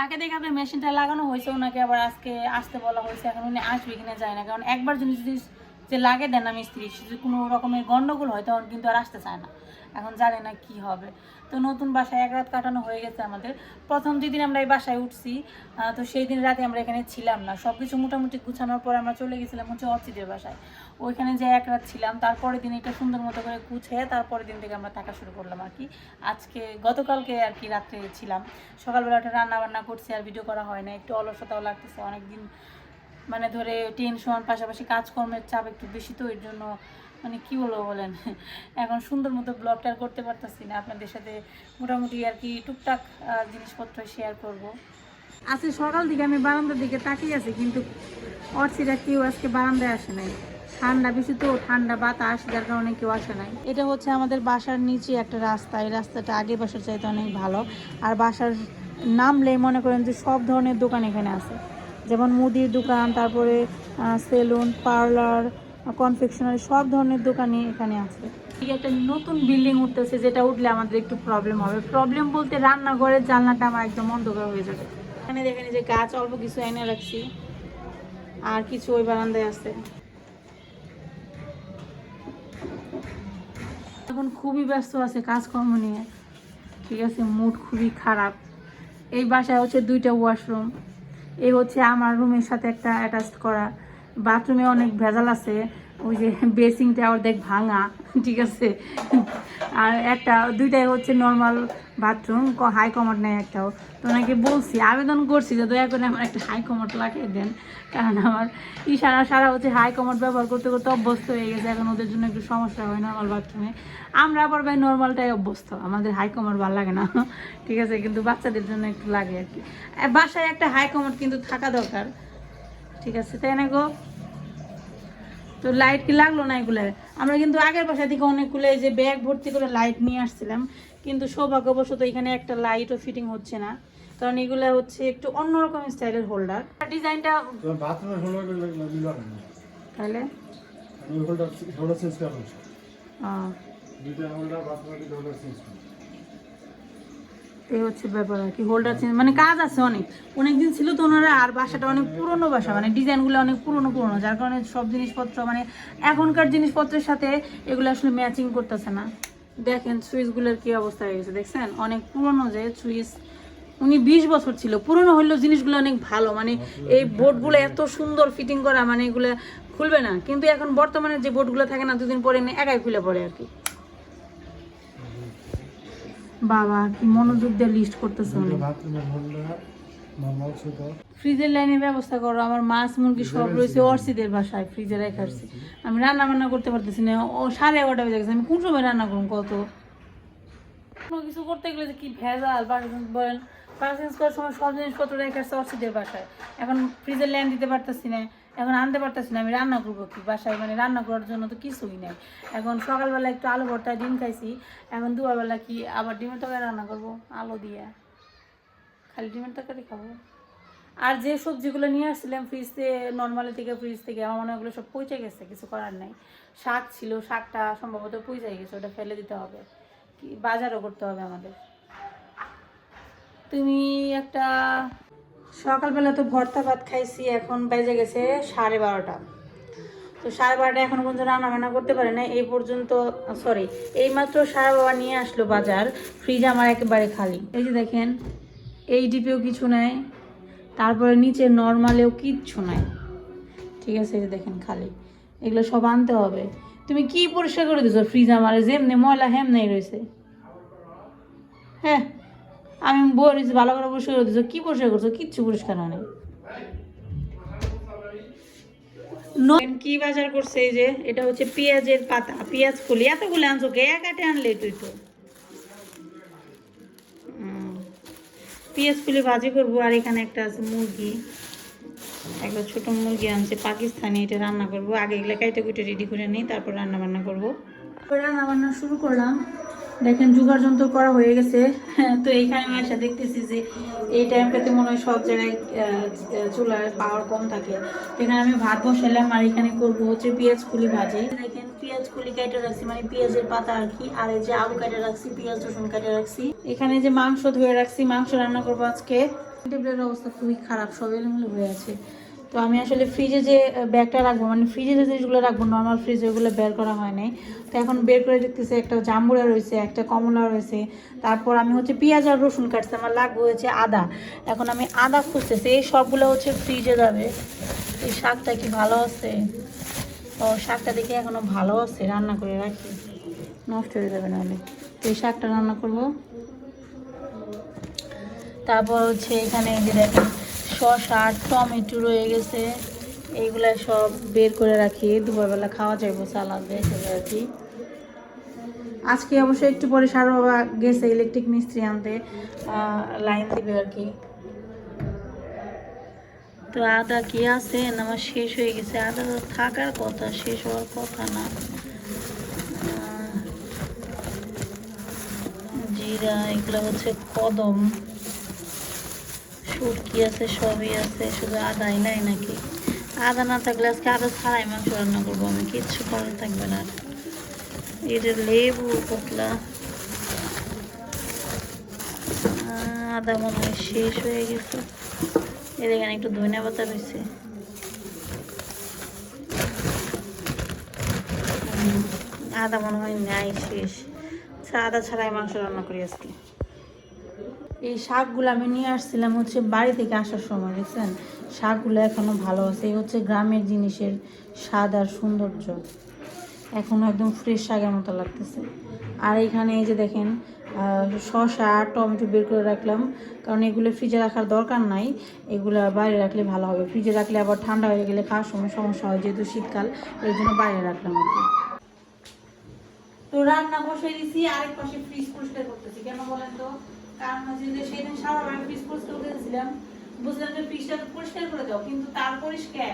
তাকে দেখে আপনার মেশিনটা লাগানো হয়েছে, ওনাকে আবার আজকে আসতে বলা হয়েছে। এখন উনি আসবে কিনা যায় না, কারণ একবার যদি যে লাগে দেন না মিস্ত্রি, যদি কোনো রকমের গন্ডগোল হয় তখন কিন্তু আর আসতে চায় না। এখন জানে না কি হবে। তো নতুন বাসায় এক রাত কাটানো হয়ে গেছে আমাদের। প্রথম যেদিন আমরা এই বাসায় উঠছি, তো সেই দিন রাতে আমরা এখানে ছিলাম না। সব কিছু মোটামুটি গুছানোর পর আমরা চলে গেছিলাম হচ্ছে অর্চিদের বাসায়। ওইখানে যে এক রাত ছিলাম, তারপরের দিন এটা সুন্দর মতো করে গুছিয়ে তারপরের দিন থেকে আমরা থাকা শুরু করলাম আর কি। আজকে গতকালকে আর কি রাত্রে ছিলাম। সকালবেলা একটা রান্না বান্না করছি, আর ভিডিও করা হয় না, একটু অলসতাও লাগতেছে। অনেকদিন মানে ধরে টেনশন, পাশাপাশি কাজকর্মের চাপ একটু বেশি, তো এর জন্য মানে কী বলবো বলেন, এখন সুন্দর মতো ব্লগটা আর করতে পারতেছি না। আপনাদের সাথে মোটামুটি আর কি টুকটাক জিনিসপত্র শেয়ার করব। আজকে সকাল দিকে আমি বারান্দার দিকে তাকিয়ে আছি, কিন্তু অর্চিরা কেউ আজকে বারান্দায় আসে নাই। ঠান্ডা বেশি তো, ঠান্ডা বাতাস, যার কারণে কেউ আসে নাই। এটা হচ্ছে আমাদের বাসার নিচে একটা রাস্তা। এই রাস্তাটা আগে বাসার চাইতে অনেক ভালো। আর বাসার নামলেই মনে করেন যে সব ধরনের দোকান এখানে আছে, যেমন মুদির দোকান, তারপরে সেলুন, পার্লার, কনফেকশনারি, সব ধরনের দোকানই এখানে আছে। একটা নতুন বিল্ডিং উঠতেছে, যেটা উঠলে আমাদের একটু প্রবলেম হবে। প্রবলেম বলতে রান্নাঘরের জানলাটা আমার একদম অন্ধকার হয়ে যাবে। এখানে দেখেন যে গাছ অল্প কিছু এনে রাখছি, আর কিছু ওই বারান্দায় আছে। এখন খুবই ব্যস্ত আছে কাজকর্ম নিয়ে, ঠিক আছে, মুড খুবই খারাপ। এই বাসায় হচ্ছে 2টা ওয়াশরুম। এই হচ্ছে আমার রুমের সাথে একটা অ্যাটাচ করা। বাথরুমে অনেক ভেজাল আছে, ওই যে বেসিংটা অর্ধেক ভাঙা, ঠিক আছে। আর দুইটাই হচ্ছে নর্মাল বাথরুম, হাই কমোড নেই একটাও। তো ওনাকে বলছি, আবেদন করছি যে দয়া করে আমার একটা হাই কমোড লাগিয়ে দেন, কারণ আমার সারা হচ্ছে হাই কমোড ব্যবহার করতে করতে অভ্যস্ত হয়ে গেছে। এখন ওদের জন্য একটু সমস্যা হয় নর্মাল বাথরুমে। আমরা আবার ভাই নর্মালটাই অভ্যস্ত, আমাদের হাই কমোড ভালো লাগে না, ঠিক আছে, কিন্তু বাচ্চাদের জন্য একটু লাগে আর কি। বাসায় একটা হাই কমোড কিন্তু থাকা দরকার, ঠিক আছে, তাই না গো? তো লাইট কি লাগলো না এগুলো? আমরা কিন্তু আগের বাসা থেকে অনেকগুলো এই যে ব্যাগ ভর্তি করে লাইট নিয়ে আসছিলাম, কিন্তু সৌভাগ্যবশত এখানে একটা লাইটও ফিটিং হচ্ছে না, কারণ এগুলো হচ্ছে একটু অন্যরকম স্টাইলের হোল্ডার। ডিজাইনটা বাথরুমের হোল্ডার মিলার না, তাহলে আমি হোল্ডার চেঞ্জ করা হচ্ছে। হ্যাঁ, দুটো হোল্ডার বাথরুমের হোল্ডার চেঞ্জ করা। এই হচ্ছে ব্যাপার আর কি। হোল্ডার চেঞ্জ মানে কাজ আছে অনেক দিন ছিল তো ওনারা, আর বাসাটা অনেক পুরনো বাসা, মানে ডিজাইনগুলো অনেক পুরনো, যার কারণে সব জিনিসপত্র মানে এখনকার জিনিসপত্রের সাথে এগুলো আসলে ম্যাচিং করতেছে না। দেখেন সুইচগুলোর কি অবস্থা হয়ে গেছে, দেখছেন? অনেক পুরনো যে সুইচ, উনি 20 বছর ছিল। পুরনো হলেও জিনিসগুলো অনেক ভালো, মানে এই বোর্ডগুলো এত সুন্দর ফিটিং করা, মানে এগুলো খুলবে না। কিন্তু এখন বর্তমানে যে বোর্ডগুলো থাকে না, দুদিন পরে একাই খুলে পড়ে আর কি। বাবা কি মনোযোগ দিয়ে লিস্ট করতেছে। ফ্রিজের লাইনের ব্যবস্থা করো, আমার মাছ মুরগি সব রয়েছে অর্চিদের বাসায়, ফ্রিজে রেখেছি। আমি রান্না বান্না করতে পারতেছি না, 11:30 বেজে গেছে। আমি কোন সময় রান্না করুন কত? কোনো কিছু করতে গেলে যে কি ভেজাল, বলেন পার্সেন্স করার সময় সব জিনিসপত্র রেখেছে অর্চিদের বাসায়। এখন ফ্রিজের লাইন দিতে পারতেছি না, এখন আনতে পারতেছি না। আমি রান্না করবো কি বাসায়? মানে রান্না করার জন্য তো কিছুই নেই। এখন সকালবেলা একটু আলু ভর্তা ডিম খাইছি, এখন দুপুরবেলা কি আবার ডিমের তরকারি রান্না করবো আলু দিয়ে? খালি ডিমের তরকারি খাবো? আর যে সবজিগুলো নিয়ে আসছিলাম ফ্রিজ থেকে, নর্মালি থেকে ফ্রিজ থেকে, আমার মনে হয় ওগুলো সব পচে গেছে, কিছু করার নাই। শাক ছিল, শাকটা সম্ভবত পচে গেছে, ওটা ফেলে দিতে হবে, কি বাজারও করতে হবে আমাদের। তুমি একটা সকালবেলা তো ভর্তা ভাত খাইছি, এখন বেজে গেছে 12:30। তো 12:30 এখন পর্যন্ত রান্না বান্না করতে পারে না এই পর্যন্ত। সরি, এইমাত্র সারা বাবা নিয়ে আসলো বাজার। ফ্রিজ আমার একেবারে খালি। এই যে দেখেন, এই ডিপেও কিছু নাই, তারপরে নিচে নর্মালেও কিচ্ছু নাই, ঠিক আছে। এই যে দেখেন খালি, এগুলো সব আনতে হবে। তুমি কি পরিষ্কার করে দিছো ফ্রিজ? আমার যেমনি ময়লা হেমনেই রয়েছে। হ্যাঁ, আমি বলেছি ভালো করে পরিষ্কার করে দিছো, কি পরিষ্কার করছো? কিচ্ছু পরিষ্কার হয়নি। কি বাজার করছে? এই যে এটা হচ্ছে পেঁয়াজের পাতা, পেঁয়াজ কলি। এতগুলো আনছো কে? একাটে আনলে তুই তো। পেঁয়াজ কলি ভাজি করবো। আর এখানে একটা আছে মুরগি, একটা ছোট মুরগি আনছে পাকিস্তানি, এটা রান্না করবো। আগে এগুলো কাইটে কুটে রেডি করে নিই, তারপর রান্না বান্না করবো। রান্না বান্না শুরু করলাম। দেখেন জোগাড় যন্ত্র করা হয়ে গেছে। তো এইখানে আমি এসে দেখতেছি যে এই টাইমটাতে মনে হয় সব জায়গায় চুলার পাওয়ার কম থাকে। এখানে আমি ভাত বসালাম, আর এখানে করবো হচ্ছে পেঁয়াজ কুলি ভাজি। দেখেন পেঁয়াজ কুলি কেটে রাখছি, মানে পেঁয়াজের পাতা আর কি। আর এই যে আলু কেটে রাখছি, পেঁয়াজ রসুন কেটে রাখছি। এখানে যে মাংস ধুয়ে রাখছি, মাংস রান্না করবো আজকে। টেবিলের অবস্থা খুবই খারাপ, সব এলোমেলো হয়ে আছে। তো আমি আসলে ফ্রিজে যে ব্যাগটা রাখবো, মানে ফ্রিজে যে জিনিসগুলো রাখবো নর্মাল ফ্রিজে, ওগুলো বের করা হয় নাই। তো এখন বের করে দেখতেছে একটা জাম্বুরা রয়েছে, একটা কমলা রয়েছে। তারপর আমি হচ্ছে পেঁয়াজ আর রসুন কাটছি, আমার লাগবে হচ্ছে আদা। এখন আমি আদা খুঁজতেছি, এই সবগুলো হচ্ছে ফ্রিজে যাবে। এই শাকটা কি ভালো আছে? ও শাকটা দেখে এখনো ভালো আছে, রান্না করে রাখি, নষ্ট হয়ে যাবে নাহলে। তো এই শাকটা রান্না করবো। তারপর হচ্ছে এখানে এই যে দেখেন শসা টমেটো রয়ে গেছে, এইগুলা সব বের করে রাখি, দুপুরবেলা খাওয়া যাবে সালাদ দেখে আর কি। আজকে অবশ্যই একটু পরে সারা বাবা গেছে ইলেকট্রিক মিস্ত্রি আনতে, লাইন দিবে আর কি। তো আদা কি আছে আমার শেষ হয়ে গেছে, আদা তো থাকার কথা, শেষ হওয়ার কথা না। জিরা, এগুলো হচ্ছে কদম, শুটকি আছে, সবই আছে, শুধু আদাই নাই নাকি? আদা না থাকলে আজকে আদা ছাড়াই মাংস রান্না করবো আমি, কিচ্ছু করার থাকবে না। এটা লেবু পাতলা, আদা মনে হয় শেষ হয়ে গেছে। এর এখানে একটু ধনিয়া পাতা রয়েছে, আদা মনে হয় নাই, শেষ। আদা ছাড়াই মাংস রান্না করি আজকে। এই শাকগুলো আমি নিয়ে আসছিলাম হচ্ছে বাড়ি থেকে আসার সময়, দেখছেন শাকগুলো এখনো ভালো আছে। এই হচ্ছে গ্রামের জিনিসের স্বাদ আর সৌন্দর্য, এখনো একদম ফ্রেশ শাকের মতো লাগতেছে। আর এখানে এই যে দেখেন শসা আর টমেটো বের করে রাখলাম, কারণ এগুলো ফ্রিজে রাখার দরকার নাই, এগুলো বাইরে রাখলে ভালো হবে। ফ্রিজে রাখলে আবার ঠান্ডা হয়ে গেলে খাওয়ার সময় সমস্যা হয়, যেহেতু শীতকাল, এর জন্য বাইরে রাখলাম আর কি। তো রান্না বসে দিছি, আরেক পাশে ফ্রিজ পরিষ্কার করতেছি। কেন বলেন তো? কারণ হচ্ছে যে সেদিন সারা রাত ফ্রিজ পরিষ্কার করে দিয়েছিলাম, বুঝলাম যে ফ্রিজটা পরিষ্কার করে দাও, কিন্তু তার পরিষ্কার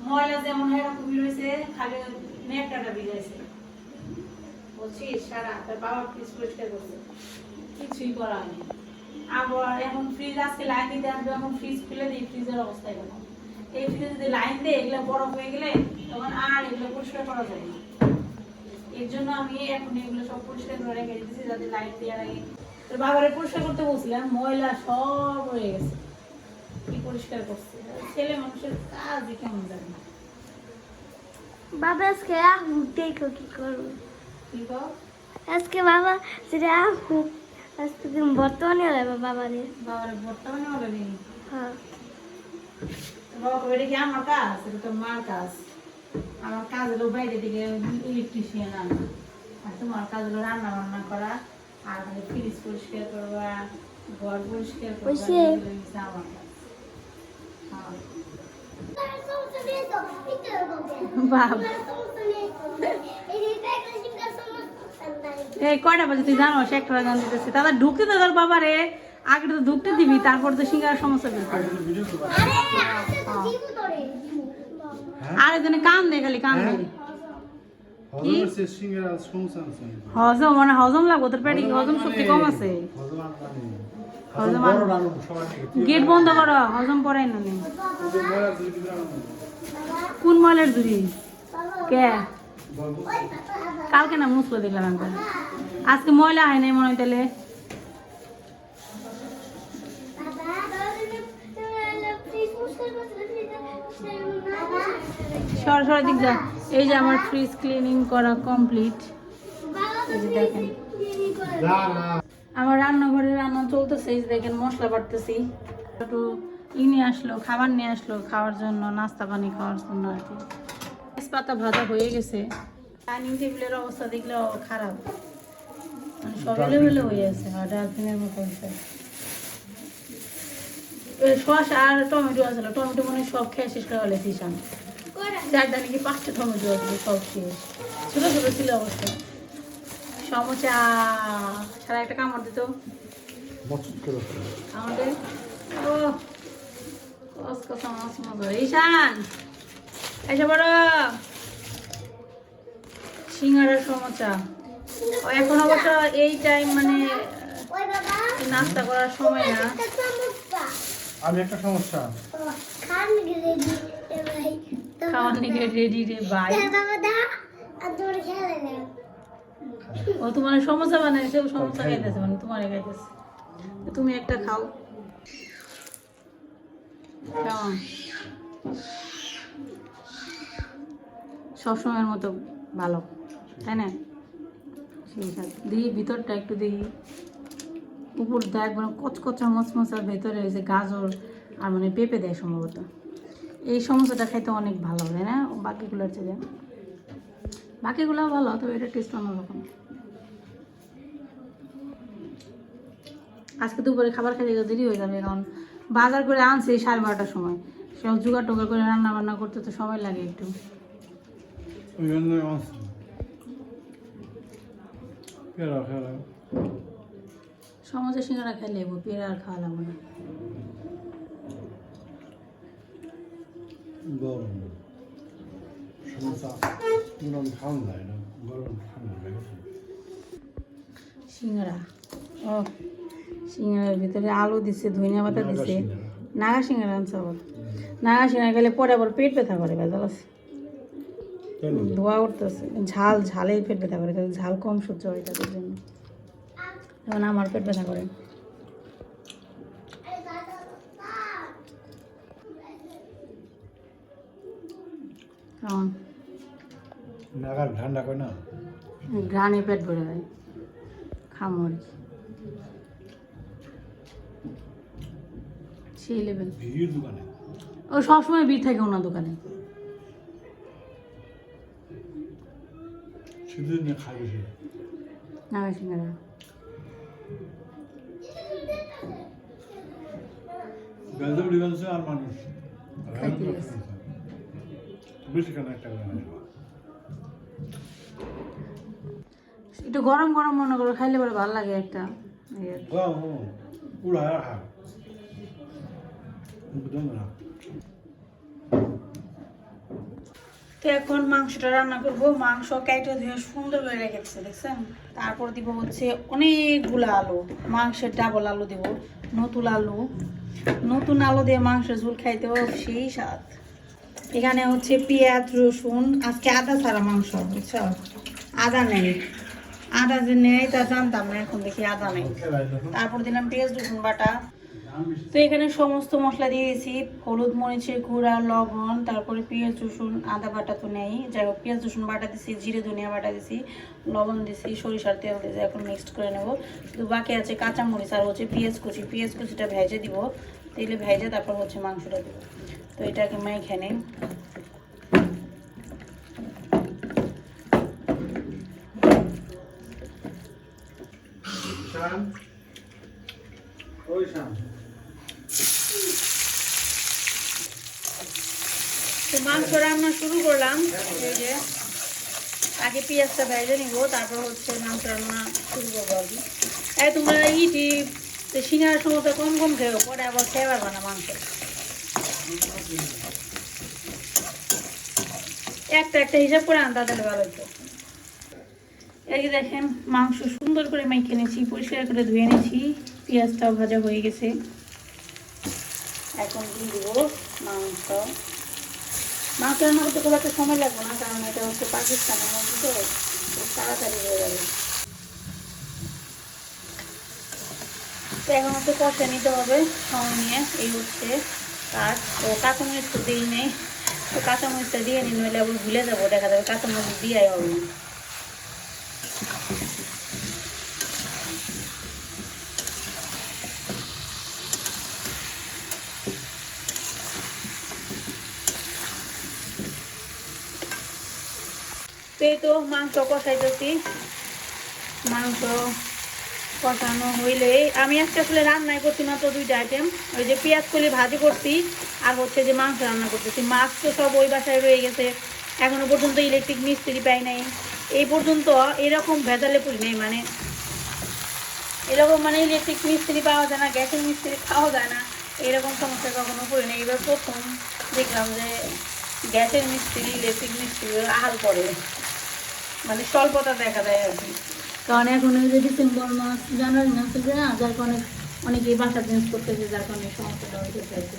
ময়লা যেমন এরকমই রয়েছে, খালি নেকড়াটা ভিজাইছে। বলছি সারা তার বাবা ফ্রিজ পরিষ্কার করছে, কিছুই করা হয়নি। আবার এখন ফ্রিজ আজকে লাইন দিতে আসবে, এখন ফ্রিজ খুলে দিই, ফ্রিজের অবস্থা এরকম। এই ফ্রিজে যদি লাইন দেয় এগুলো বরফ হয়ে গেলে তখন আর এগুলো পরিষ্কার করা যায় না। এর জন্য আমি এখন এগুলো সব পরিষ্কার করে রেখে দিতেছি, যাতে লাইট দেওয়ার আগে। তোর বাবারে পরিষ্কার করতে বলছিলাম, ময়লা সব হয়ে গেছে, কি পরিষ্কার করছে। ছেলে মানুষের কাজই কেমন জানি। বাবা আজকে দেখো কি করবো, কি কর? আজকে বাবা সেটা আজকে তুমি বর্তমানে লাগবে বাবারে। বাবারে বর্তমানে হবে নি? হ্যাঁ বাবা কবে এটা কি আমার কাজ? এটা তো মার কাজ। আমার কাজ হলো বাইরে থেকে ইলেকট্রিশিয়ান আনা, আর তোমার কাজ হলো রান্না বান্না করা, আর ফ্রিজ পরিষ্কার করবা, ঘর পরিষ্কার করবা, এগুলো হচ্ছে আমার কাজ। এই কয়টা বাজে তুই জানো? একটা গান দিতেছে, দাদা ঢুকতে তো তোর বাবা রে, আগে তো ঢুকতে দিবি, তারপর তো সিঙ্গার সমস্যা বের করবি। আর এখানে কান দে, খালি কান দে। হজম মানে হজম লাগবো তোর পেটে, কি হজম শক্তি কম আছে? গেট বন্ধ করো, হজম পড়াই না। কোন মলের দূরি কে? কালকে না মুসলো দেখলাম একবার, আজকে ময়লা হয় নাই মনে হয়। তাহলে সরাসরি দিক যা। এই যে আমার ফ্রিজ ক্লিনিং করা কমপ্লিট, এই যে দেখেন আমার রান্নাঘরে রান্না চলতেছে। এই যে দেখেন মশলা বাটতেছি, একটু নিয়ে আসলো, খাবার নিয়ে আসলো খাওয়ার জন্য, নাস্তা পানি খাওয়ার জন্য আর কি। তেজপাতা ভাজা হয়ে গেছে। ডাইনিং টেবিলের অবস্থা দেখলেও খারাপ, মানে সব এলোমেলো হয়ে আছে, ডাস্টবিনের মতো হয়েছে। শসা আর টমেটো আসলো, টমেটো মানে সব খেয়ে শেষ করে হলে দিশান, চারটা নাকি 5টা টমেটো আসলো, সব শেষ। ছোটো ছোটো ছিল অবশ্য। সমস্যা সারা একটা কামড় দিত আমাদের। ও কসকসা মাছ মজা। ঈশান এসে বড় সিঙ্গারার সমস্যা। এখন অবশ্য এই টাইম মানে নাস্তা করার সময় না। আমি একটা সমস্যা, খাওয়ার নিকে রেডি রে ভাই। ও তোমার সমস্যা বানাইছে, ও সমস্যা খাইতেছে, মানে তোমার খাইতেছে, তুমি একটা খাও। কেমন সবসময়ের মতো ভালো তাই না? সেই সাথে দিই ভিতরটা একটু দিই, উপরটা একবার কচকচা মচমচার ভেতরে ওই যে গাজর আর মানে পেঁপে দেয় সম্ভবত। এই সমোসাটা খাইতে অনেক ভালো তাই না বাকিগুলোর চেয়ে? বাকিগুলোও ভালো, তবে এটা টেস্ট অন্যরকম। আজকে দুপুরে খাবার খাইতে দেরি হয়ে যাবে, কারণ বাজার করে আনছে 12:30টার সময়। সব জোগাড় টোগাড় করে রান্না বান্না করতে তো সময় লাগে একটু। ওই জন্য আসছি। পেয়ারা খেলাম। সমোসা সিঙ্গারা খেলে পেয়ারা আর খাওয়া লাগবে না। গরম সমস্যা গরম খাওয়া যায় না, গরম ঠান্ডা লাগে। সিঙ্গারা, ও সিঙ্গারার ভিতরে আলু দিছে, ধনিয়া পাতা দিছে। নাগা সিঙ্গারা আনছে আবার। নাগা সিঙ্গারা খেলে পরে আবার পেট ব্যথা করে, ভেজাল আছে। ধোয়া উঠতেছে, ঝালে পেট ব্যথা করে, ঝাল কম সহ্য হয় তাদের জন্য। যেমন আমার পেট ব্যথা করে। কেমন নাগার ঠান্ডা করে না, ঘ্রাণে পেট ভরে যায়, খামো আর কি। সেই লেভেল। ভিড় দোকানে ও সবসময় ভিড় থাকে ওনার দোকানে। শুধু নিয়ে খাই বেশি। নাগা সিঙ্গারা বেলদা উড়ে আর মানুষ খাইতে গেছে। বেশি কেন একটা করে আসবো। একটু গরম গরম মনে করো, খাইলে পরে ভালো লাগে একটা। উড়া আর খা না। তো এখন মাংসটা রান্না করবো। মাংস কেটে ধুয়ে সুন্দর করে রেখেছে দেখছেন। তারপর দিব হচ্ছে অনেকগুলো আলু, মাংসের ডাবল আলু দিব, নতুন আলু দিয়ে মাংসের ঝোল খাইতেও সেই স্বাদ। এখানে হচ্ছে পেঁয়াজ রসুন, আজকে আদা ছাড়া মাংস বুঝছো, আদা নেই। আদা যে নেই তা জানতাম না, এখন দেখি আদা নেই। তারপর দিলাম পেঁয়াজ রসুন বাটা। তো এখানে সমস্ত মশলা দিয়ে দিয়েছি, হলুদ মরিচের গুঁড়া, লবণ, তারপরে পেঁয়াজ রসুন আদা বাটা তো নেই, যাই হোক পেঁয়াজ রসুন বাটা দিছি, জিরে ধনিয়া বাটা দিছি, লবণ দিছি, সরিষার তেল দিয়েছি। এখন মিক্সড করে নেব। শুধু বাকি আছে কাঁচামরিচ আর হচ্ছে পেঁয়াজ কুচিটা ভেজে দিব, তেলে ভেজে তারপর হচ্ছে মাংসটা দেবো। তো এটাকে মেখে নিই। তো মাংস রান্না শুরু করলাম। এই যে আগে পেঁয়াজটা ভেজে নিব, তারপর হচ্ছে মাংস রান্না শুরু করবো আর কি। তোমরা সিঙ্গার সমস্যা কম কম খেয়েও, পরে আবার খেয়ে পারবে না মাংস। একটা হিসাব করে আনতে তাহলে ভালো হতো। এই যে দেখেন মাংস সুন্দর করে মেখে নিয়েছি, পরিষ্কার করে ধুয়ে নিয়েছি, পেঁয়াজটাও ভাজা হয়ে গেছে। এখন দিয়ে দেবো মাংস রান্না করতে খুব একটা সময় লাগবে না, কারণ এটা হচ্ছে পাকিস্তানের মধ্যে, তো তাড়াতাড়ি হয়ে যাবে। তো এখন হচ্ছে কষে নিতে হবে সময় নিয়ে। এই হচ্ছে কাঠ। তো কাঁচামরিচ তো দিই নেই, তো কাঁচামরিচটা দিয়ে নিই, নইলে আবার ভুলে যাবো, দেখা যাবে কাঁচামরিচ দিয়াই হবে না। এই তো মাংস কষাইতেছি। মাংস কষানো হইলে আমি আজকে আসলে রান্নাই করছি মাত্র 2টা আইটেম, ওই যে পেঁয়াজ কলি ভাজি করছি আর হচ্ছে যে মাংস রান্না করতেছি। মাছ তো সব ওই বাসায় রয়ে গেছে, এখনো পর্যন্ত ইলেকট্রিক মিস্ত্রি পাই নাই। এই পর্যন্ত এরকম ভেজালে পড়ি নেই, মানে এরকম মানে ইলেকট্রিক মিস্ত্রি পাওয়া যায় না, গ্যাসের মিস্ত্রি পাওয়া যায় না, এরকম সমস্যা কখনো পড়ি নেই। এবার প্রথম দেখলাম যে গ্যাসের মিস্ত্রি ইলেকট্রিক মিস্ত্রি আহাল করে, মানে স্বল্পতা দেখা যায় আর কি। কারণ এখন ওই যে ডিসেম্বর মাস জানুয়ারি মাস চলবে না, যার কারণে অনেকেই বাসা চেঞ্জ করতেছে, যার কারণে সমস্যাটা হতে চাইছে।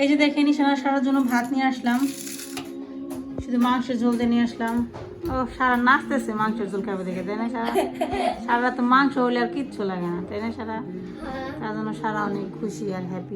এই যে দেখেন সারার জন্য ভাত নিয়ে আসলাম, শুধু মাংসের ঝোল দিয়ে নিয়ে আসলাম। ও সারা নাচতেছে মাংসের ঝোল খাবে দেখে, তাই না? সারা তো মাংস হলে আর কিচ্ছু লাগে না, তাই না? সারা তার জন্য সারা অনেক খুশি আর হ্যাপি।